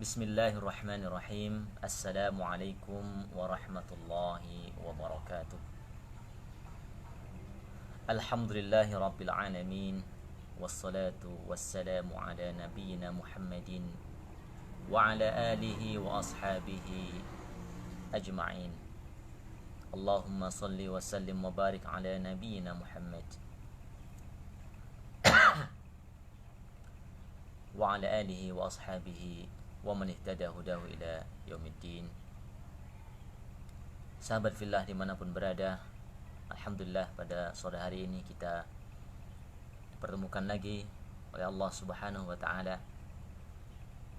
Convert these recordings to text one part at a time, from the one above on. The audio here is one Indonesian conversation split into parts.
Bismillahirrahmanirrahim. Assalamualaikum warahmatullahi wabarakatuh. Alhamdulillahi rabbil alamin. Wassalatu wassalamu ala nabiyyina Muhammadin wa ala alihi wa ashabihi ajma'in. Allahumma salli wa sallim wa barik ala nabiyyina Muhammad wa ala alihi wa ashabihi wa man ihtada hudahu ila yaumiddin. Sahabat fillah dimanapun berada, alhamdulillah pada sore hari ini kita dipertemukan lagi oleh Allah Subhanahu wa taala,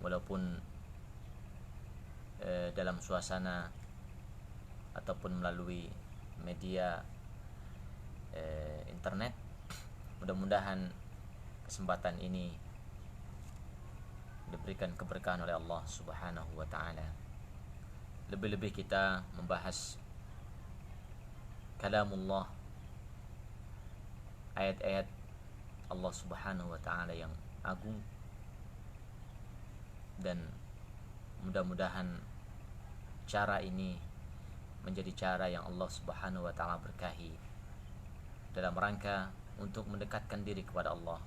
walaupun dalam suasana ataupun melalui media internet. Mudah-mudahan kesempatan ini diberikan keberkahan oleh Allah Subhanahu wa taala. Lebih-lebih kita membahas kalamullah, ayat-ayat Allah Subhanahu wa taala yang agung, dan mudah-mudahan cara ini menjadi cara yang Allah Subhanahu wa taala berkahi dalam rangka untuk mendekatkan diri kepada Allah,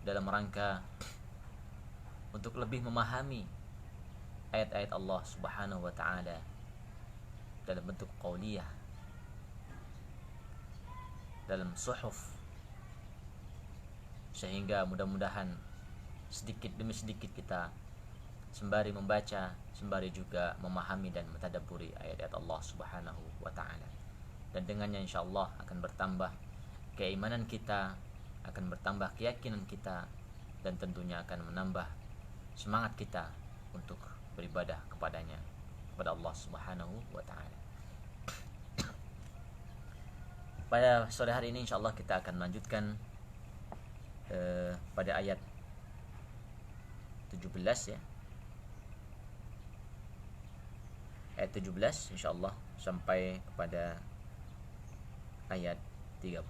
dalam rangka untuk lebih memahami ayat-ayat Allah Subhanahu wa taala dalam bentuk qauliyah, dalam suhuf, sehingga mudah-mudahan sedikit demi sedikit kita sembari membaca, sembari juga memahami dan mentadabburi ayat-ayat Allah Subhanahu wa taala. Dan dengannya insyaallah akan bertambah keimanan kita, akan bertambah keyakinan kita, dan tentunya akan menambah semangat kita untuk beribadah kepadanya, kepada Allah Subhanahu wa taala. Pada sore hari ini insyaallah kita akan melanjutkan pada ayat 17 ya. Ayat 17 insyaallah sampai kepada ayat 30.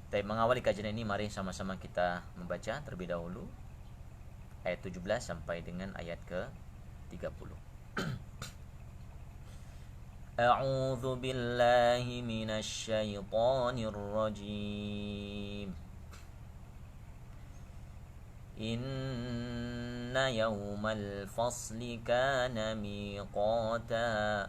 Tapi mengawali kajian ini, mari sama-sama kita membaca terlebih dahulu ayat 17 sampai dengan ayat ke-30. A'udzu billahi minasy syaithanir rajim. Inna yawmal fasli kana miqata.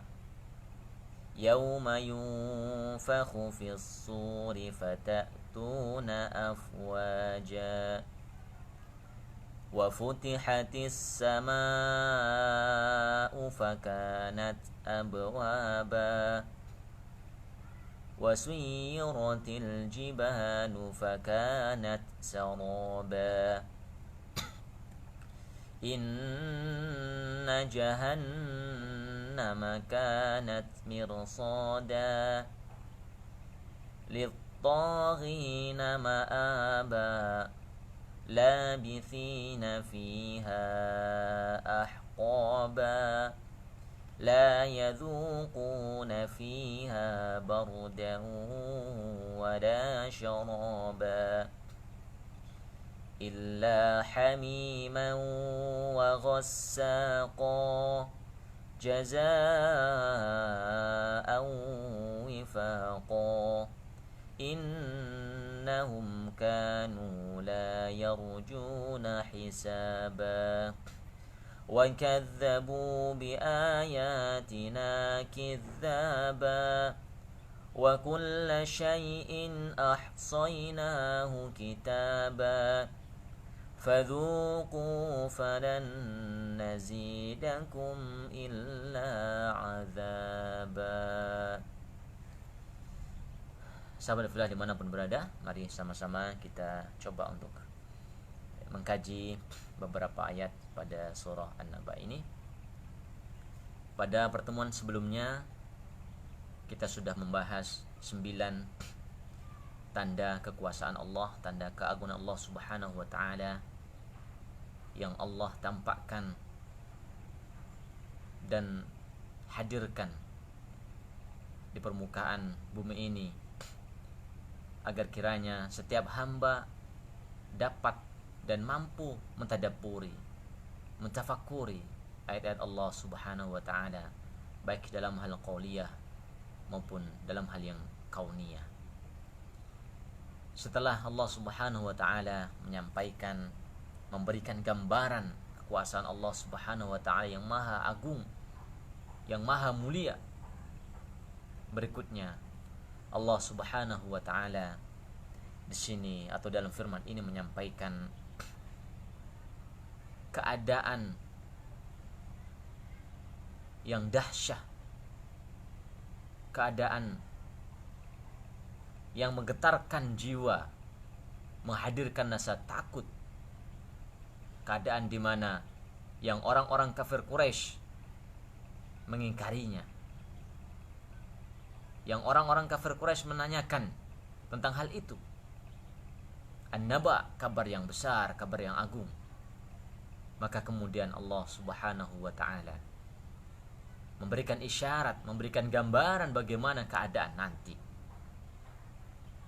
Yawma yunfakhu fis suri fatatuna afwaja. وفتحت السماء فكانت أبوابا وسيرت الجبال فكانت سرابا إن جهنم كانت مرصادا للطاغين مآبا لابثين فيها أحقابا لا يذوقون فيها بردا ولا شرابا إلا حميما وغساقا جزاء وفاقا إنهم كانوا لا يرجون حسابا وكذبوا بآياتنا كذابا وكل شيء أحصيناه كتابا فذوقوا فلن نزيدكم إلا عذابا. Sahabat fillah dimanapun berada, mari sama-sama kita coba untuk mengkaji beberapa ayat pada surah An-Naba ini. Pada pertemuan sebelumnya kita sudah membahas 9 tanda kekuasaan Allah, tanda keagungan Allah Subhanahu wa taala yang Allah tampakkan dan hadirkan di permukaan bumi ini, agar kiranya setiap hamba dapat dan mampu mentadabburi, mentafakuri ayat-ayat Allah Subhanahu wa taala, baik dalam hal qauliyah maupun dalam hal yang kauniyah. Setelah Allah Subhanahu wa taala menyampaikan, memberikan gambaran kekuasaan Allah Subhanahu wa taala yang maha agung, yang maha mulia, berikutnya Allah Subhanahu wa taala di sini atau dalam firman ini menyampaikan keadaan yang dahsyat, keadaan yang menggetarkan jiwa, menghadirkan rasa takut, keadaan di mana yang orang-orang kafir Quraisy mengingkarinya, yang orang-orang kafir Quraisy menanyakan tentang hal itu. An-Naba, kabar yang besar, kabar yang agung. Maka kemudian Allah Subhanahu wa taala memberikan isyarat, memberikan gambaran bagaimana keadaan nanti.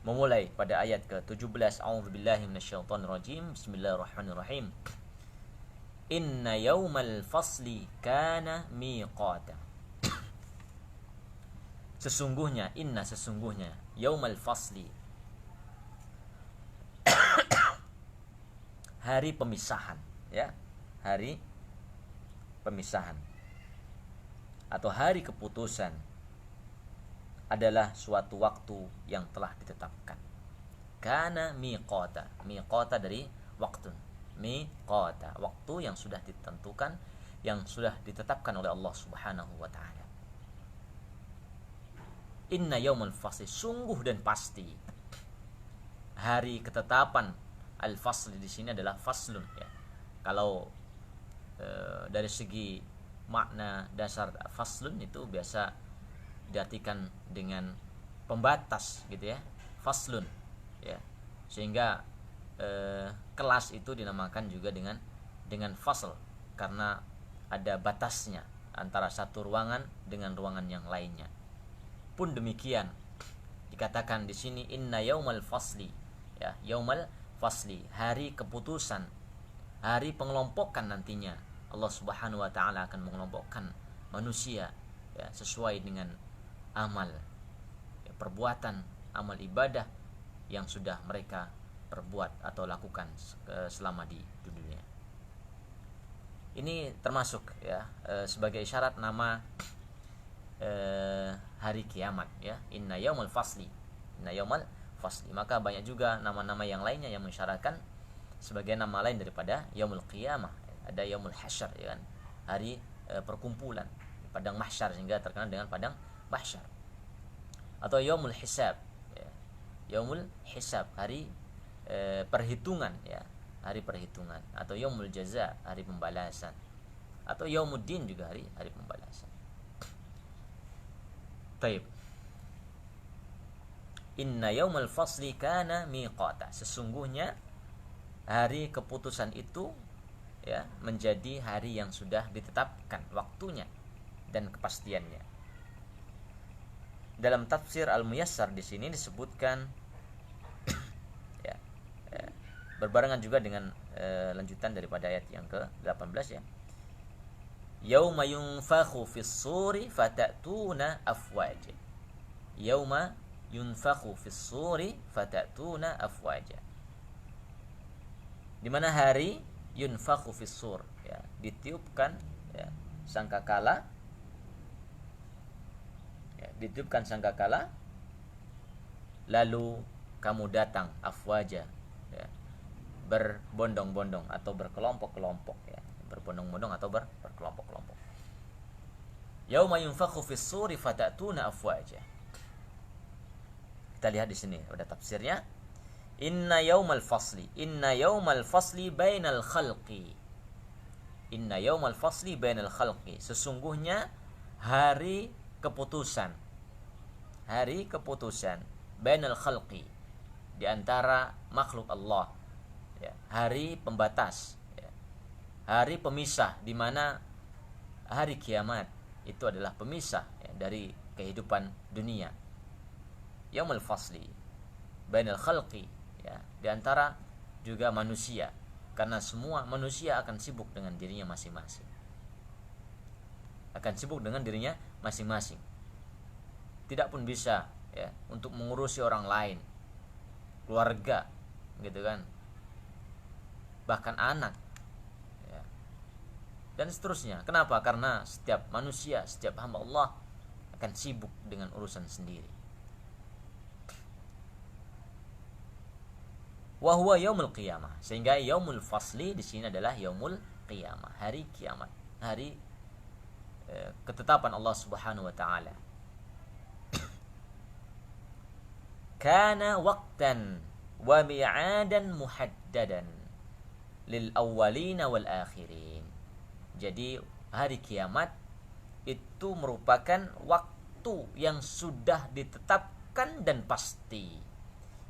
Memulai pada ayat ke-17, A'udzubillahi minasyaitonirrajim. Bismillahirrahmanirrahim. Inna yaumal fasli kana miqata. Sesungguhnya yaumal fasli, hari pemisahan, ya, hari pemisahan atau hari keputusan adalah suatu waktu yang telah ditetapkan. Kana miqata, miqata dari waktu, miqata, waktu yang sudah ditentukan, yang sudah ditetapkan oleh Allah Subhanahu wa taala. Inna yaumul fasli, sungguh dan pasti hari ketetapan. Al-fasl di sini adalah faslun, ya. Kalau dari segi makna dasar faslun itu biasa diartikan dengan pembatas gitu ya, faslun, ya. Sehingga kelas itu dinamakan juga dengan fasl karena ada batasnya antara satu ruangan dengan ruangan yang lainnya. Pun demikian dikatakan di sini inna yaumal fasli, ya, yaumal fasli, hari keputusan, hari pengelompokan. Nantinya Allah Subhanahu wa taala akan mengelompokkan manusia, ya, sesuai dengan amal, ya, perbuatan, amal ibadah yang sudah mereka perbuat atau lakukan selama di dunia. Ini termasuk, ya, sebagai isyarat nama hari kiamat, ya, inna yaumul fasli, inna yaumul fasli. Maka banyak juga nama-nama yang lainnya yang mensyaratkan sebagai nama lain daripada yaumul qiyamah. Ada yaumul hasyar, ya kan, hari perkumpulan, padang mahsyar, sehingga terkenal dengan padang mahsyar. Atau yaumul hisab, ya, yaumul hisab, hari perhitungan, ya, hari perhitungan. Atau yaumul jaza, hari pembalasan. Atau yaumuddin juga hari pembalasan. Taib. Inna yaumal fasli kana miqata, sesungguhnya hari keputusan itu, ya, menjadi hari yang sudah ditetapkan waktunya dan kepastiannya. Dalam tafsir Al-Muyassar di sini disebutkan, ya, berbarengan juga dengan lanjutan daripada ayat yang ke-18, ya. Yauma yunfakhu fis suri fatatuna afwaja. Yauma yunfakhu fis suri fatatuna afwaja. Di mana hari yunfakhu fis sur, ya, ditiupkan, ya, sangkakala, ya, ditiupkan sangkakala, lalu kamu datang afwaja, ya, berbondong-bondong atau berkelompok-kelompok, ya, berbondong-bondong atau berkelompok-kelompok. Yauma yunfakhu fis suri fatatuna afwaja. Kita lihat di sini ada tafsirnya. Inna yaumal fasli, inna yaumal fasli bainal khalqi. Inna yaumal fasli bainal khalqi, sesungguhnya hari keputusan. Hari keputusan bainal khalqi, di antara makhluk Allah, ya, hari pembatas, ya, hari pemisah, di mana hari kiamat itu adalah pemisah, ya, dari kehidupan dunia. Yaumul fasli bainal khalqi, ya, di antara juga manusia, Karena semua manusia akan sibuk dengan dirinya masing-masing. Akan sibuk dengan dirinya masing-masing. Tidak pun bisa ya untuk mengurusi orang lain, keluarga, gitu kan. Bahkan anak. Ya. Dan seterusnya. Kenapa? Karena setiap manusia, setiap hamba Allah akan sibuk dengan urusan sendiri. Wa huwa yaumul qiyamah. Sehingga yaumul fasli di sini adalah yaumul qiyamah, hari kiamat, hari ketetapan Allah Subhanahu wa taala. Kana waqtan wa mi'adan muhaddadan lil awwalina wal akhirin. Jadi hari kiamat itu merupakan waktu yang sudah ditetapkan dan pasti.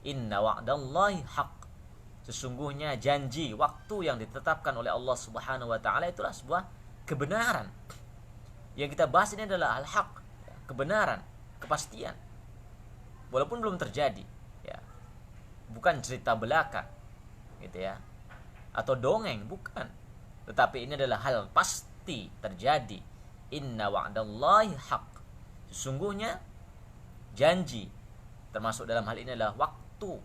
Inna wa'dallahi haq. Sesungguhnya janji waktu yang ditetapkan oleh Allah Subhanahu wa taala itulah sebuah kebenaran. Yang kita bahas ini adalah al-haq, kebenaran, kepastian. Walaupun belum terjadi, ya. Bukan cerita belaka, gitu ya. Atau dongeng, bukan. Tetapi ini adalah hal pasti terjadi. Inna wa'dallahi haq. Sesungguhnya janji, termasuk dalam hal ini adalah waktu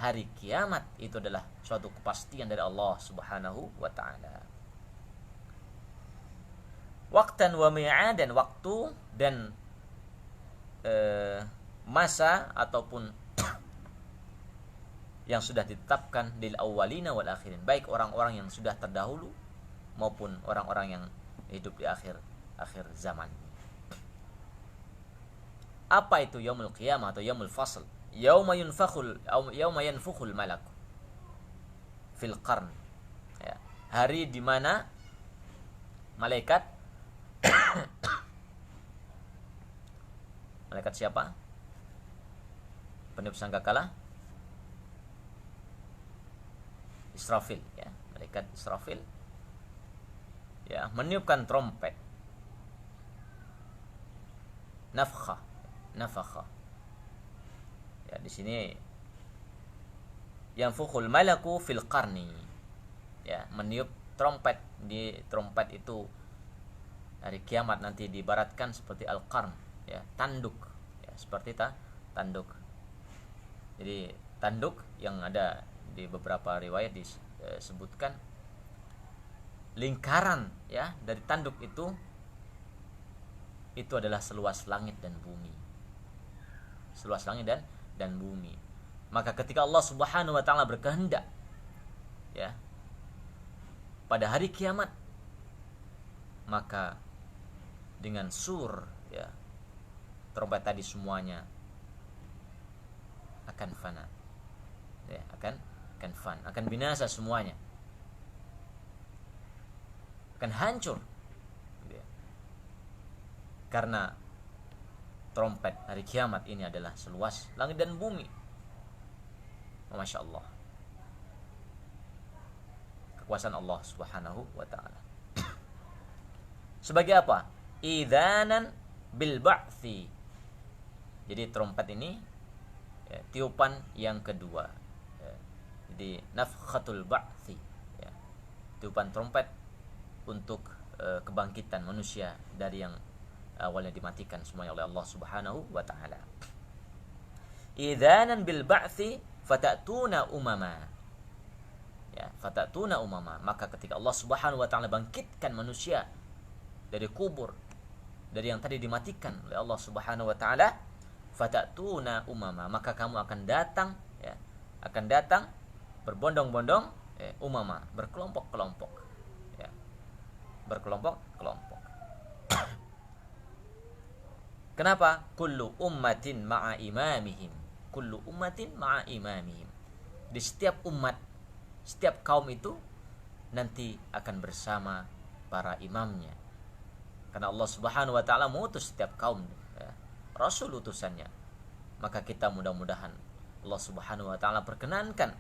hari kiamat, itu adalah suatu kepastian dari Allah Subhanahu wa taala. Waktan wa mi'adan, waktu dan masa ataupun yang sudah ditetapkan lil awwalina wal akhirin, baik orang-orang yang sudah terdahulu maupun orang-orang yang hidup di akhir zaman. Apa itu yaumul qiyamah atau yaumul fasl? Yauma yanfukhul malak fil qarn. Ya, hari di mana malaikat malaikat siapa? Peniup sangkakala? Israfil, ya, malaikat Israfil. Ya, meniupkan trompet. Nafakha. Ya, di sini yanfukhul malaku fil qarni. Ya, meniup trompet. Di trompet itu hari kiamat nanti diibaratkan seperti al-qarn, ya, tanduk, ya, seperti tanduk. Jadi tanduk yang ada di beberapa riwayat disebutkan lingkaran, ya, dari tanduk itu adalah seluas langit dan bumi. Seluas langit dan bumi. Maka ketika Allah Subhanahu wa taala berkehendak, ya, pada hari kiamat, maka dengan sur, ya, trompet tadi semuanya akan fana, ya, akan binasa semuanya, akan hancur, ya. Karena trompet hari kiamat ini adalah seluas langit dan bumi. Masya Allah, kekuasaan Allah Subhanahu wa ta'ala. Sebagai apa? Idzanan bil ba'thi. Jadi trompet ini, ya, tiupan yang kedua, ya. Jadi nafkhatul ba'thi, ya, tiupan trompet untuk kebangkitan manusia dari yang awalnya dimatikan semuanya oleh Allah Subhanahu wa ta'ala. Idzanan bil ba'thi fatatuna umama. Ya, fatatuna umama. Maka ketika Allah Subhanahu wa ta'ala bangkitkan manusia dari kubur, dari yang tadi dimatikan oleh Allah Subhanahu wa ta'ala, fatatuna umama, maka kamu akan datang, ya, akan datang berbondong-bondong, umama, berkelompok-kelompok, ya, berkelompok-kelompok. Kenapa? Kullu ummatin ma'a imamihim. Kullu ummatin ma'a imamihim. Di setiap umat, setiap kaum itu nanti akan bersama para imamnya. Karena Allah Subhanahu wa ta'ala mengutus setiap kaum, ya, rasul utusannya. Maka kita mudah-mudahan Allah Subhanahu wa ta'ala perkenankan,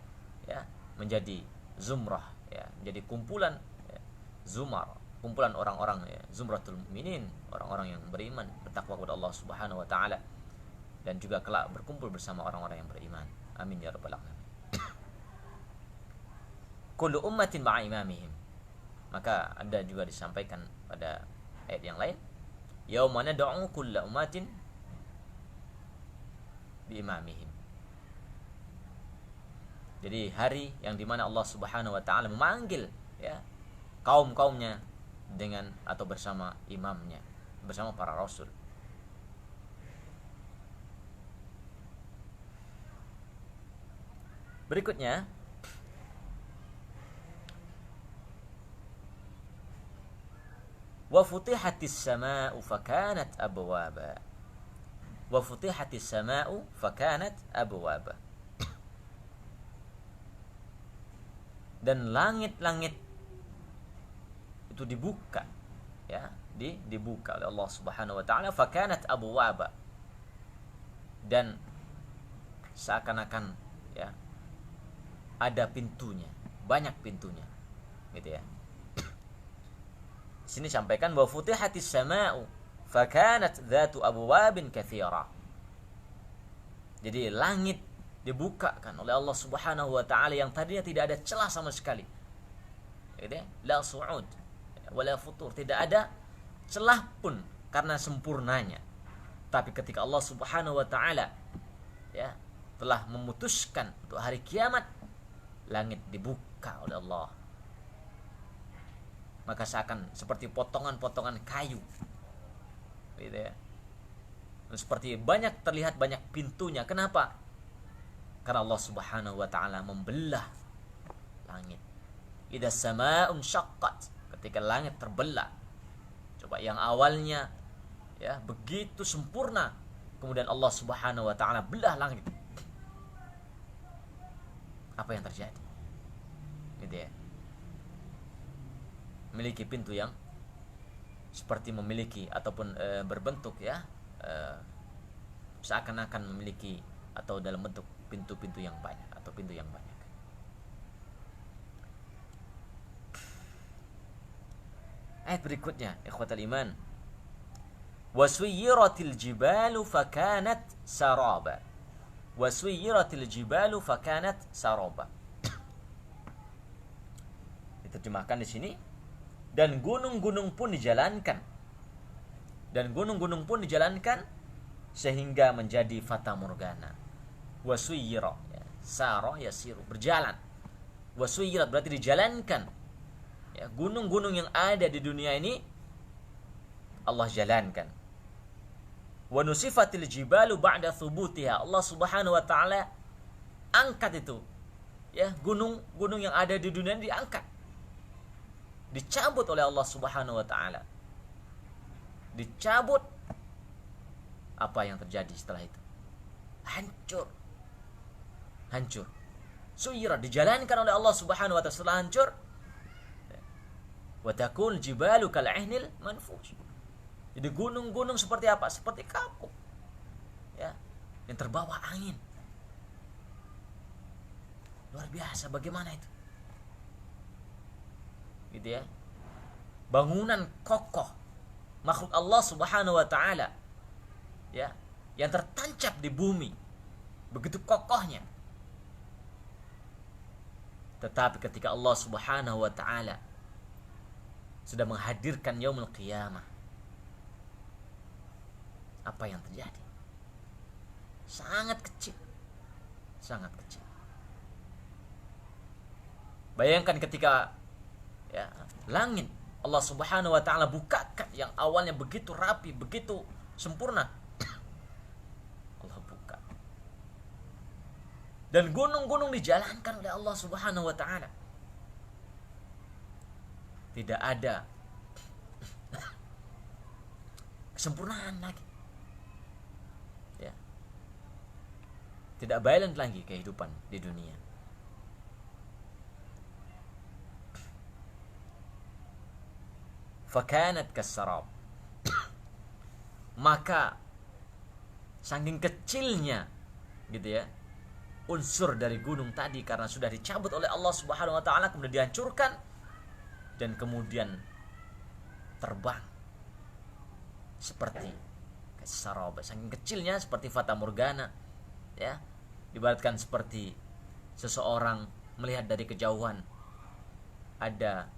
ya, menjadi zumrah, ya, menjadi kumpulan, ya, zumar, kumpulan orang-orang, ya, zumratul mu'minin, orang-orang yang beriman, bertakwa kepada Allah Subhanahu wa ta'ala, dan juga kelak berkumpul bersama orang-orang yang beriman. Amin ya rabbal alamin. kullu ummatin ma'a imamihim. Maka ada juga disampaikan pada ayat yang lain, yauma nad'u kulla ummatin bi imamihim. Jadi hari yang dimana Allah Subhanahu wa taala memanggil ya kaum-kaumnya dengan atau bersama imamnya, bersama para rasul. Berikutnya wa futihatis samaa'u fakanat abwaba. Wa futihatis samaa'u fakanat abwaba. Dan langit-langit itu dibuka ya, dibuka oleh Allah Subhanahu wa taala, fakanat abwaba. Dan seakan-akan ya ada pintunya, banyak pintunya gitu ya. Sini sampaikan bahwa futihatis samaa'u fakanat dzatu abwabin katsira. Jadi langit dibukakan oleh Allah Subhanahu wa taala yang tadinya tidak ada celah sama sekali. Gitu ya? La su'ud wala futur, tidak ada celah pun karena sempurnanya. Tapi ketika Allah Subhanahu wa taala ya telah memutuskan untuk hari kiamat, langit dibuka oleh Allah. Maka seakan seperti potongan-potongan kayu. Gitu ya. Seperti terlihat banyak pintunya. Kenapa? Karena Allah Subhanahu wa taala membelah langit. Idza samaa'un syaqqat, ketika langit terbelah. Coba yang awalnya ya begitu sempurna, kemudian Allah Subhanahu wa taala belah langit. Apa yang terjadi? Gitu ya. Memiliki pintu yang seperti memiliki ataupun berbentuk ya seakan-akan memiliki atau dalam bentuk pintu-pintu yang banyak atau pintu yang banyak. Ayat berikutnya, ikhwatal iman. Wasuyiratil jibalu fakanat saraba. Wasuyiratil jibalu fakanat saraba. Diterjemahkan di sini, dan gunung-gunung pun dijalankan. Dan gunung-gunung pun dijalankan sehingga menjadi fata morgana. Wasuyira, ya, sara yasiru, berjalan. Wasuyirat berarti dijalankan. Ya, gunung-gunung yang ada di dunia ini Allah jalankan. Wa nusifatil jibalu ba'da thubutiha. Allah Subhanahu wa taala angkat itu. Ya, gunung-gunung yang ada di dunia ini diangkat. Dicabut oleh Allah Subhanahu wa taala. Dicabut. Apa yang terjadi setelah itu? Hancur. Suyirat dijalankan oleh Allah Subhanahu wa taala, setelah hancur. Wa takul jibalu kal ihnil manfush. Jadi gunung-gunung seperti apa? Seperti kapuk. Ya, yang terbawa angin. Luar biasa, bagaimana itu? Gitu ya. Bangunan kokoh makhluk Allah Subhanahu wa taala ya, yang tertancap di bumi, begitu kokohnya. Tetapi ketika Allah Subhanahu wa taala sudah menghadirkan yaumul qiyamah, apa yang terjadi? Sangat kecil. Bayangkan ketika ya, langit Allah Subhanahu wa taala bukakan yang awalnya begitu rapi, begitu sempurna. Allah buka. Dan gunung-gunung dijalankan oleh Allah Subhanahu wa taala. Tidak ada kesempurnaan lagi. Ya. Tidak balance lagi kehidupan di dunia. Fakanat kasarab. Maka saking kecilnya gitu ya unsur dari gunung tadi, karena sudah dicabut oleh Allah Subhanahu wa taala, kemudian dihancurkan dan kemudian terbang seperti kasarab. Saking kecilnya seperti fata morgana ya, diibaratkan seperti seseorang melihat dari kejauhan ada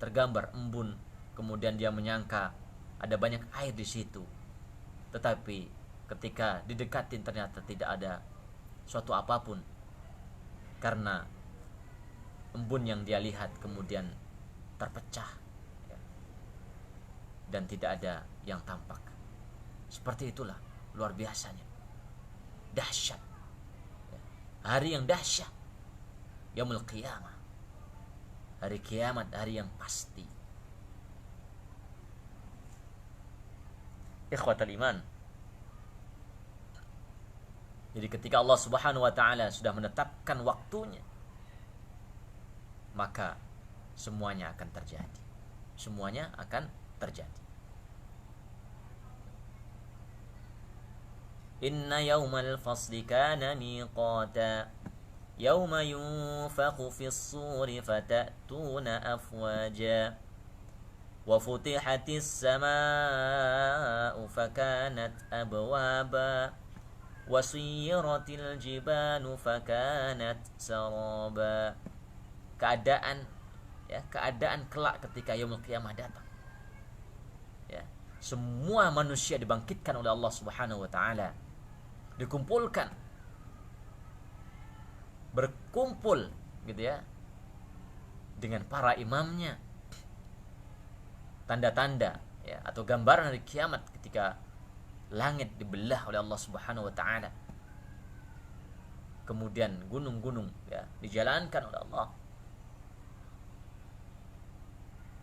tergambar embun, kemudian dia menyangka ada banyak air di situ, tetapi ketika didekatin ternyata tidak ada suatu apapun, karena embun yang dia lihat kemudian terpecah, ya, dan tidak ada yang tampak. Seperti itulah luar biasanya, dahsyat, ya. Hari yang dahsyat, yaumul qiyamah, hari kiamat, hari yang pasti. Ikhwatal iman, jadi ketika Allah Subhanahu wa taala sudah menetapkan waktunya, maka semuanya akan terjadi. Semuanya akan terjadi. Inna yawmal fasli kana miqata yawma yunfakhu fis suri fatatuna afwaja wa futihatis samaa'u fakanat abwaba wa suyiratil jibalu fakanat saraba. Keadaan, ya, keadaan kelak ketika yaumul qiyamah datang, ya, semua manusia dibangkitkan oleh Allah Subhanahu wa taala, dikumpulkan, berkumpul gitu ya dengan para imamnya. Tanda-tanda, ya, atau gambaran hari kiamat ketika langit dibelah oleh Allah Subhanahu wa taala, kemudian gunung-gunung, ya, dijalankan oleh Allah.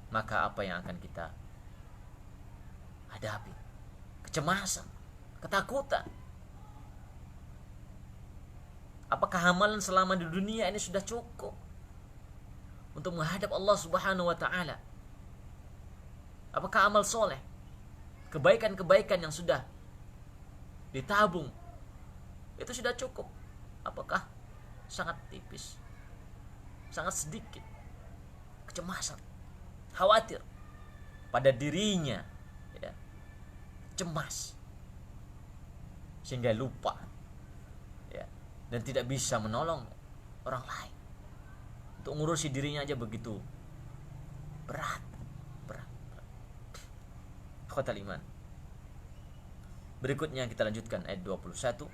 Maka apa yang akan kita hadapi? Kecemasan, ketakutan. Apakah amalan selama di dunia ini sudah cukup untuk menghadap Allah Subhanahu wa taala? Apakah amal soleh, kebaikan-kebaikan yang sudah ditabung itu sudah cukup? Apakah sangat tipis, sangat sedikit? Kecemasan, khawatir pada dirinya, ya, cemas sehingga lupa, ya, dan tidak bisa menolong orang lain. Untuk ngurusi dirinya aja begitu berat. Khotal iman. Berikutnya kita lanjutkan ayat 21.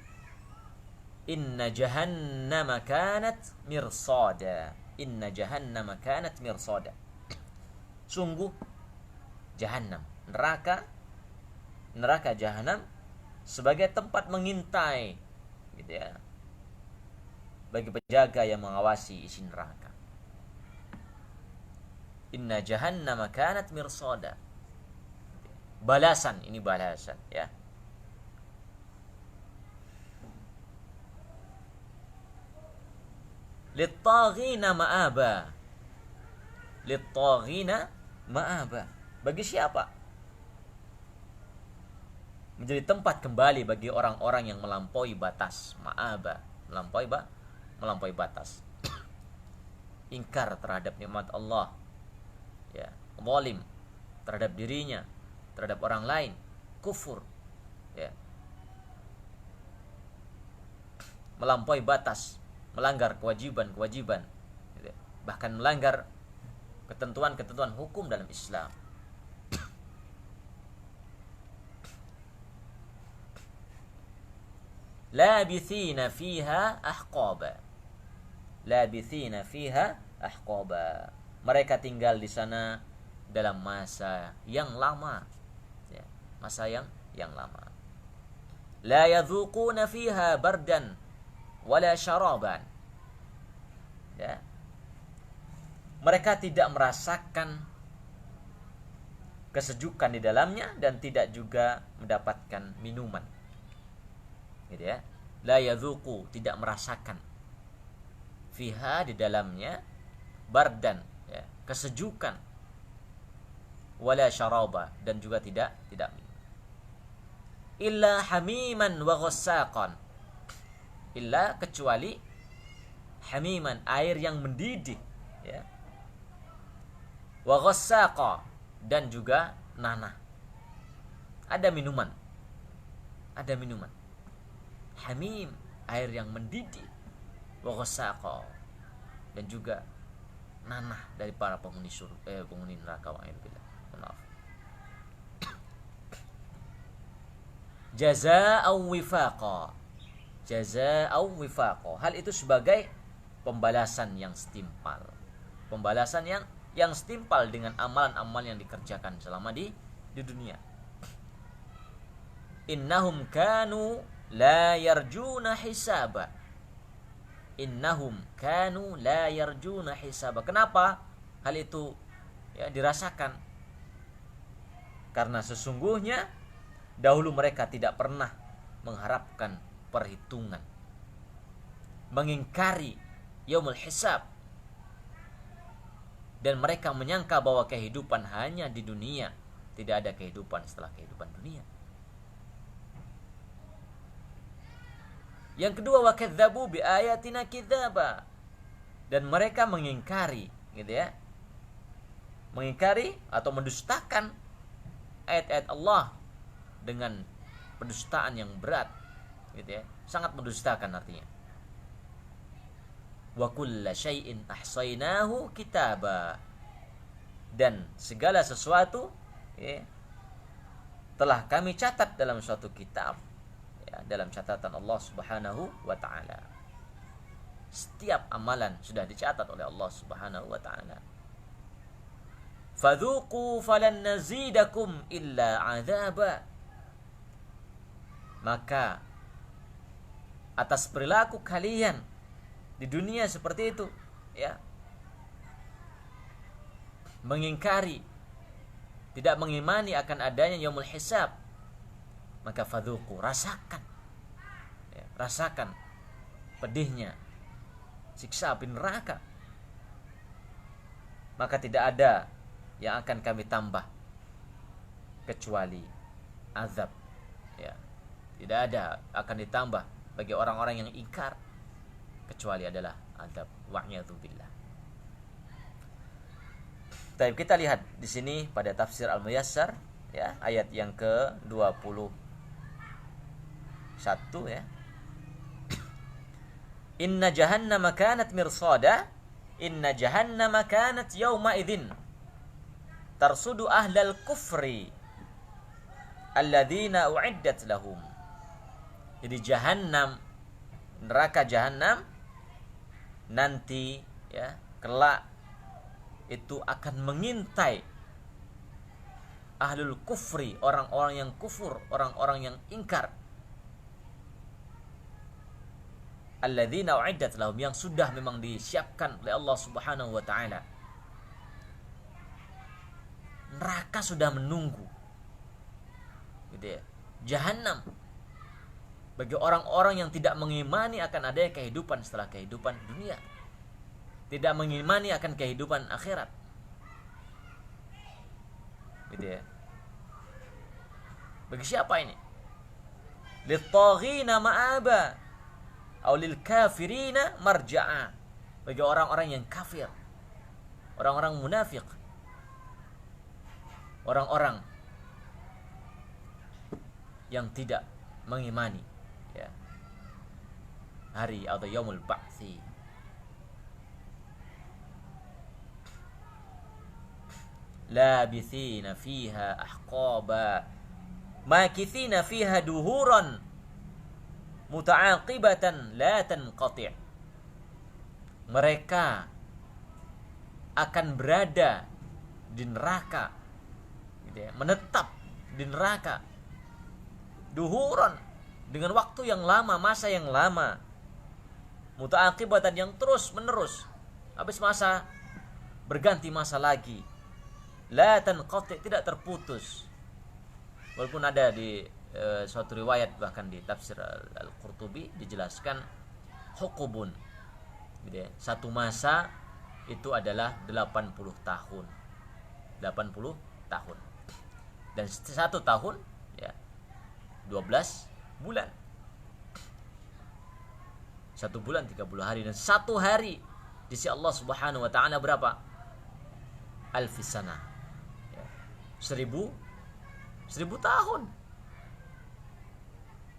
Inna jahannama kanat mirsada. Inna jahannama kanat mirsada. Sungguh jahannam, neraka jahannam sebagai tempat mengintai, gitu ya, bagi penjaga yang mengawasi isi neraka. Inna jahannama kanat mirsada. Balasan, ini balasan, ya. Lit-taghina ma'aba. Lit-taghina ma'aba. Bagi siapa? Menjadi tempat kembali bagi orang-orang yang melampaui batas. Ma'aba, melampaui batas. Ingkar terhadap nikmat Allah, ya, zalim terhadap dirinya, terhadap orang lain, kufur, ya, melampaui batas, melanggar kewajiban-kewajiban, ya, bahkan melanggar ketentuan-ketentuan hukum dalam Islam. Labithina fiha ahqaba. Labithina fiha ahqaba. Mereka tinggal di sana dalam masa yang lama, ya, masa yang lama. La yadhuquna fiha bardan wala syaraban, ya, mereka tidak merasakan kesejukan di dalamnya dan tidak juga mendapatkan minuman, gitu ya. La yadhuqu, tidak merasakan, fiha, di dalamnya, bardan, ya, kesejukan, wala syaraba, dan juga tidak minum. Illa hamiman wa ghassaqan. Illa, kecuali hamiman, air yang mendidih, ya, wa ghassaqa, dan juga nanah. Ada minuman. Hamim, air yang mendidih, wa ghassaqa, dan juga nanah dari para penghuni neraka. Wa'alaikumsalam. Maaf. Jazaa'u wifaqa. Jazaa'u wifaqa. Hal itu sebagai pembalasan yang setimpal. Pembalasan yang setimpal dengan amalan-amalan yang dikerjakan selama di dunia. Innahum kanu la yarjuna hisaba. Innahum kanu la yarjuna hisaba. Kenapa hal itu dirasakan? Karena sesungguhnya dahulu mereka tidak pernah mengharapkan perhitungan, mengingkari yaumul hisab, dan mereka menyangka bahwa kehidupan hanya di dunia, tidak ada kehidupan setelah kehidupan dunia. Yang kedua, wa kadzdzabu bi ayatina kidzaba, dan mereka mengingkari, mengingkari atau mendustakan ayat-ayat Allah dengan pendustaan yang berat, sangat mendustakan artinya. Wa kulla syai'in ahsaynahu kitaba, dan segala sesuatu telah kami catat dalam suatu kitab, dalam catatan Allah Subhanahu wa ta'ala. Setiap amalan sudah dicatat oleh Allah Subhanahu wa ta'ala. Fadzuqu falan nazidakum illa 'adzaba. Maka atas perilaku kalian di dunia seperti itu, mengingkari, tidak mengimani akan adanya yaumul hisab, maka fadzuqu, rasakan pedihnya siksa api neraka. Maka tidak ada yang akan kami tambah kecuali azab, tidak ada akan ditambah bagi orang-orang yang ingkar kecuali adalah azab. Wa'iyadzubillah. Baik, kita lihat di sini pada tafsir Al-Muyassar, ayat yang ke-21, Inna jahannama kanat mirsada, inna jahannama kanat yawma idzin tarsudu ahlal kufri alladzina u'iddat lahum. Jadi jahannam, neraka jahannam nanti kelak itu akan mengintai ahlul kufri, orang-orang yang kufur, orang-orang yang ingkar, alladzina u'iddat lahum, yang sudah memang disiapkan oleh Allah Subhanahu wa ta'ala. Neraka sudah menunggu, jahannam bagi orang-orang yang tidak mengimani akan adanya kehidupan setelah kehidupan dunia, tidak mengimani akan kehidupan akhirat. Bagi siapa ini? Lit-taghina ma'aba atau lil kafirina marja'a, bagi orang-orang yang kafir, orang-orang munafik, orang-orang yang tidak mengimani hari atau yaumul ba'tsi. Labithina fiha ahqaba makithina fiha duhuran muta'aqibatan la tanqati'. Mereka akan berada di neraka, menetap di neraka duhuran, dengan waktu yang lama, masa yang lama, muta'aqibatan, yang terus menerus, habis masa berganti masa lagi, la tanqati', tidak terputus. Walaupun ada di suatu riwayat, bahkan di tafsir Al-Qurtubi dijelaskan hukubun, satu masa itu adalah 80 tahun, 80 tahun, dan satu tahun 12 bulan, 1 bulan 30 hari, dan 1 hari di sisi Allah Subhanahu wa ta'ala berapa? Alfisana, 1000 tahun.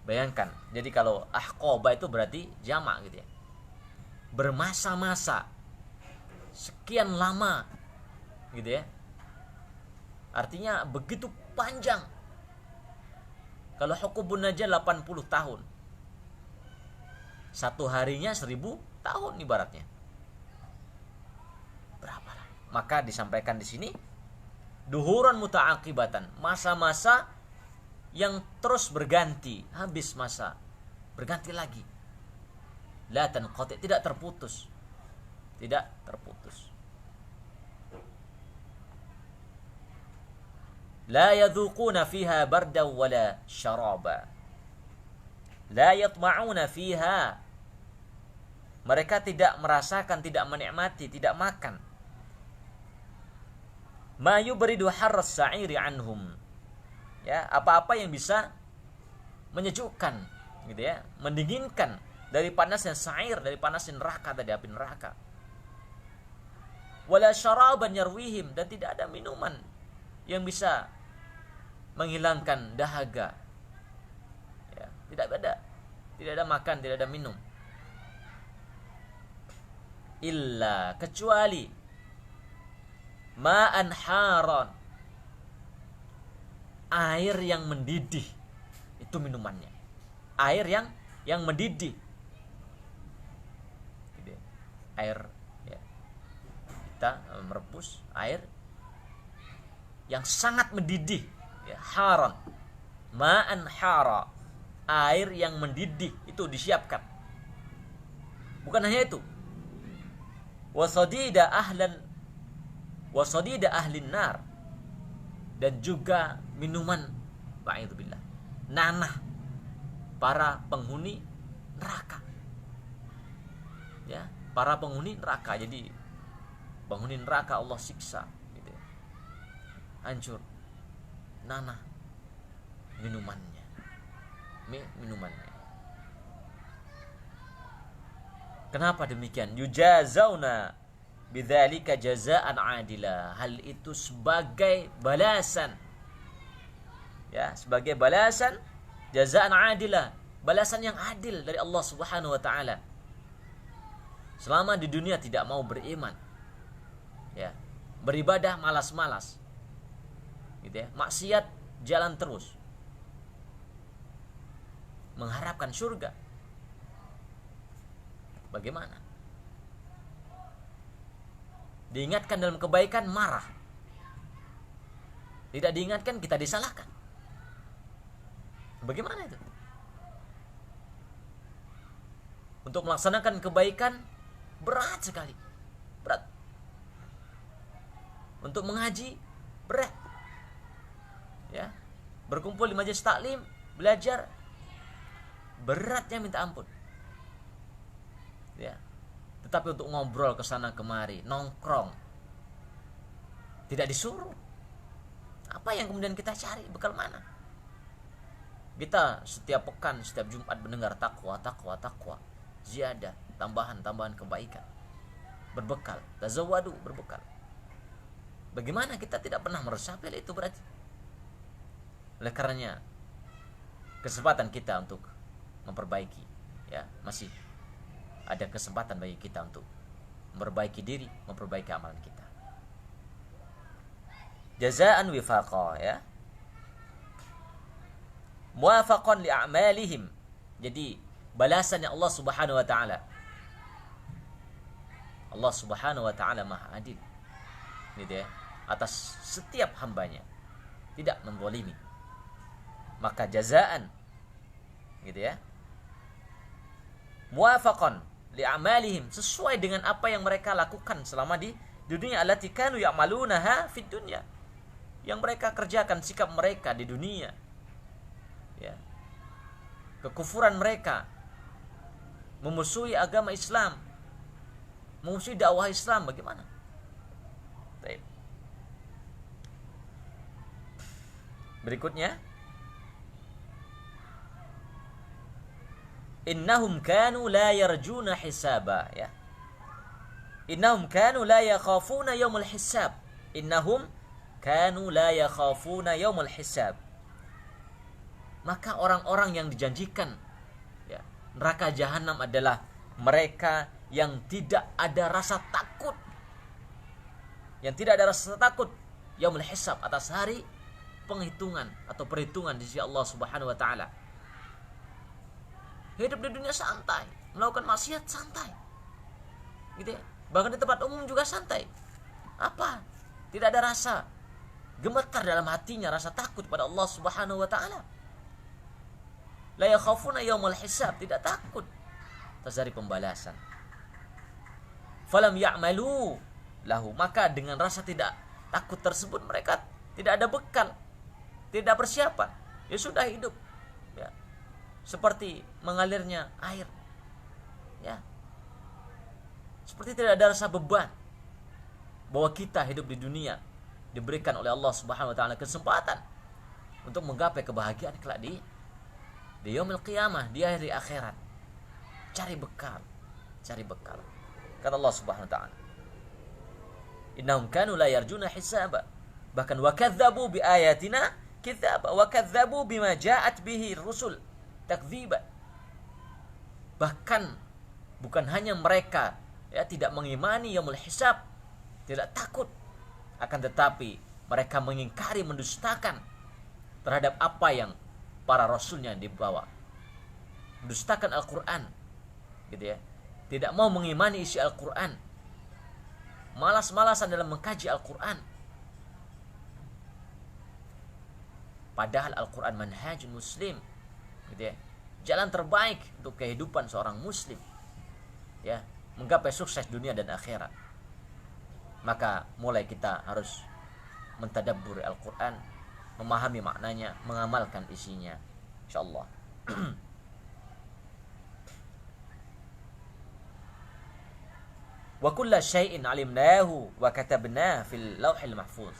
Bayangkan, jadi kalau ahqaba itu berarti jamak, bermasa-masa. sekian lama, gitu ya. Artinya begitu panjang. Kalau hukumun najah 80 tahun, satu harinya 1000 tahun ibaratnya. Berapa lah? Maka disampaikan di sini duhuran muta'aqibatan, masa-masa yang terus berganti, habis masa berganti lagi. La tanqati, tidak terputus. Tidak terputus. La yadhuquna fiha bardan wala syaraba. La yatma'una fiha. Mereka tidak merasakan, tidak menikmati, tidak makan. Ma yubridu harras sa'iri anhum. Ya, apa-apa yang bisa menyejukkan, gitu ya, mendinginkan dari panasnya sa'ir, dari panasnya neraka, dari api neraka. Wala syaraban yarwihim, dan tidak ada minuman yang bisa menghilangkan dahaga. Ya, tidak ada makan, tidak ada minum. Illa, kecuali ma'an haron, air yang mendidih, itu minumannya. Air yang mendidih. Air, ya. Kita merebus air yang sangat mendidih, ya, haron. Ma'an hara, air yang mendidih itu disiapkan. Bukan hanya itu. Wasadida ahlin nar, dan juga minuman, ba'idzubillah, nanah para penghuni neraka. Ya, para penghuni neraka. Jadi penghuni neraka Allah siksa, gitu ya. Hancur, nanah minumannya. Kenapa demikian? Yujazauna bidzalika jazaan adila. Hal itu sebagai balasan, ya, sebagai balasan, jazaan adila, balasan yang adil dari Allah Subhanahu wa taala. Selama di dunia tidak mau beriman, ya, beribadah malas-malas, gitu ya, maksiat jalan terus, mengharapkan surga, bagaimana? Diingatkan dalam kebaikan marah, tidak diingatkan kita disalahkan. Bagaimana itu? Untuk melaksanakan kebaikan berat sekali, berat. Untuk mengaji berat, ya, berkumpul di majelis taklim, belajar, beratnya minta ampun, ya. Tetapi untuk ngobrol ke sana kemari, nongkrong, tidak disuruh. Apa yang kemudian kita cari? Bekal mana? Kita setiap pekan, setiap Jumat mendengar takwa, ziyadah, tambahan kebaikan, berbekal, tazawwadu, berbekal. Bagaimana kita tidak pernah meresapi itu berarti? Oleh karenanya kesempatan kita untuk memperbaiki, ya, masih ada kesempatan bagi kita untuk memperbaiki diri, memperbaiki amalan kita. Jazaan wifaqa, ya, muwafaqan li a'malihim. Jadi balasannya Allah Subhanahu wa taala. Allah Subhanahu wa taala Maha Adil, gitu ya, atas setiap hambanya, tidak menzalimi. Maka jazaan, gitu ya, muwafaqan li a'malihim, sesuai dengan apa yang mereka lakukan selama di dunia. Allati kanu ya'malunaha fid dunya, yang mereka kerjakan, sikap mereka di dunia, ya, kekufuran mereka, memusuhi agama Islam, memusuhi dakwah Islam, bagaimana? Baik. Berikutnya, innahum kanu la yarjuna hisaba, ya. Innahum kanu la yakhafuna yaumul hisab. Innahum kanu la yakhafuna yaumul hisab. Maka orang-orang yang dijanjikan, ya, neraka jahanam adalah mereka yang tidak ada rasa takut yang tidak ada rasa takut yaumul hisab, atas hari penghitungan atau perhitungan di sisi Allah Subhanahu wa taala. Hidup di dunia santai, melakukan maksiat santai. Gitu ya. Bahkan di tempat umum juga santai. Apa? Tidak ada rasa gemetar dalam hatinya, rasa takut pada Allah Subhanahu wa taala. La yakhafuna yaumul hisab, tidak takut atas hari pembalasan. Falam ya'malu lahu, maka dengan rasa tidak takut tersebut mereka tidak ada bekal, tidak persiapan. Ya sudah hidup ya, seperti mengalirnya air. Ya. Seperti tidak ada rasa beban bahwa kita hidup di dunia diberikan oleh Allah Subhanahu wa taala kesempatan untuk menggapai kebahagiaan kelak di yaumil qiyamah, di hari akhirat. Cari bekal, cari bekal. Kata Allah Subhanahu wa taala, innahum kanu la yarjuna hisaba, bahkan wa kadzdzabu bi ayatina kitsaba wa kadzdzabu bima ja'at bihi rusul takdziba. Bahkan bukan hanya mereka ya tidak mengimani yaumul hisab, tidak takut, akan tetapi mereka mengingkari, mendustakan terhadap apa yang para rasulnya dibawa, mendustakan Al-Quran, gitu ya, tidak mau mengimani isi Al-Quran, malas-malasan dalam mengkaji Al-Quran. Padahal Al-Quran manhajun muslim, gitu ya, jalan terbaik untuk kehidupan seorang muslim, ya, menggapai sukses dunia dan akhirat. Maka mulai kita harus mentadabburi Al-Quran, memahami maknanya, mengamalkan isinya, insyaallah. Wa kulla syai'in 'alimnahu wa katabnahu fil lauhil mahfuz.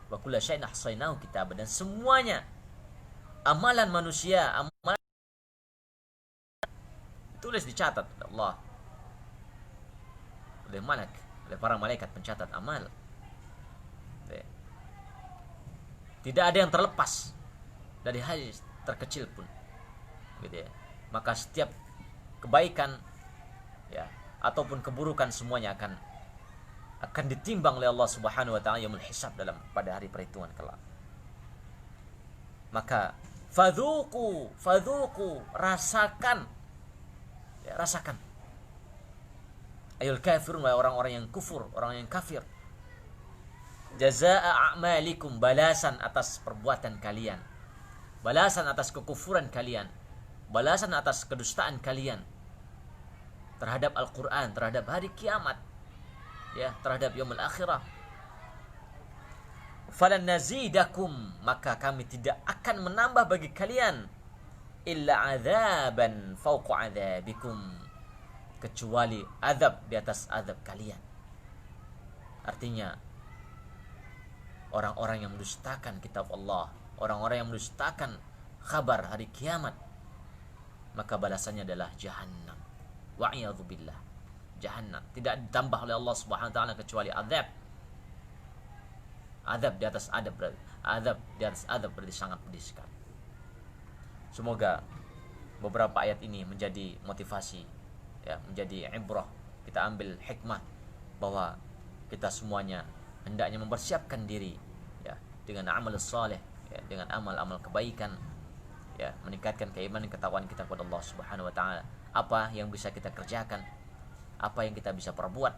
Wa kulla syai'in ahsaynahu kitaban, dan semuanya amalan manusia, amalan tulis, dicatat oleh Allah, oleh malak, oleh para malaikat pencatat amal. Tidak ada yang terlepas dari hal terkecil pun, gitu ya. Maka setiap kebaikan ya ataupun keburukan semuanya akan ditimbang oleh Allah Subhanahu wa taala yaumul hisab, pada hari perhitungan kelak. Maka fadzuqu, rasakan, ya, rasakan. Ayul kafirun, orang-orang yang kufur, orang yang kafir. Jazaa'a a'malikum, balasan atas perbuatan kalian, balasan atas kekufuran kalian, balasan atas kedustaan kalian terhadap Al-Quran, terhadap hari kiamat, ya, terhadap yaumul akhirah. Falan nazidakum, maka kami tidak akan menambah bagi kalian illa adzaban fawqa adzabikum, kecuali azab di atas azab kalian. Artinya orang-orang yang mendustakan kitab Allah, orang-orang yang mendustakan kabar hari kiamat, maka balasannya adalah jahannam. Wa'iyadzu billah, jahannam. Tidak ditambah oleh Allah Subhanahu wa taala kecuali azab. Azab di atas azab, azab di atas azab, berarti sangat pedih sekali. Semoga beberapa ayat ini menjadi motivasi, ya, menjadi ibrah. Kita ambil hikmah bahwa kita semuanya hendaknya mempersiapkan diri, ya, dengan amal saleh, ya, dengan amal-amal kebaikan, ya, meningkatkan keimanan, ketakwaan kita kepada Allah Subhanahu wa taala. Apa yang bisa kita kerjakan, apa yang kita bisa perbuat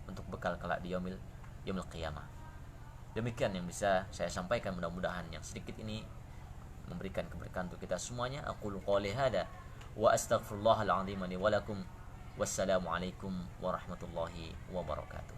untuk bekal kelak di yaumil qiyamah. Demikian yang bisa saya sampaikan, mudah-mudahan yang sedikit ini memberikan keberkahan untuk kita semuanya. Aqulu qouli hada wa astaghfirullahal azim li wa lakum. Wassalamu alaikum warahmatullahi wabarakatuh.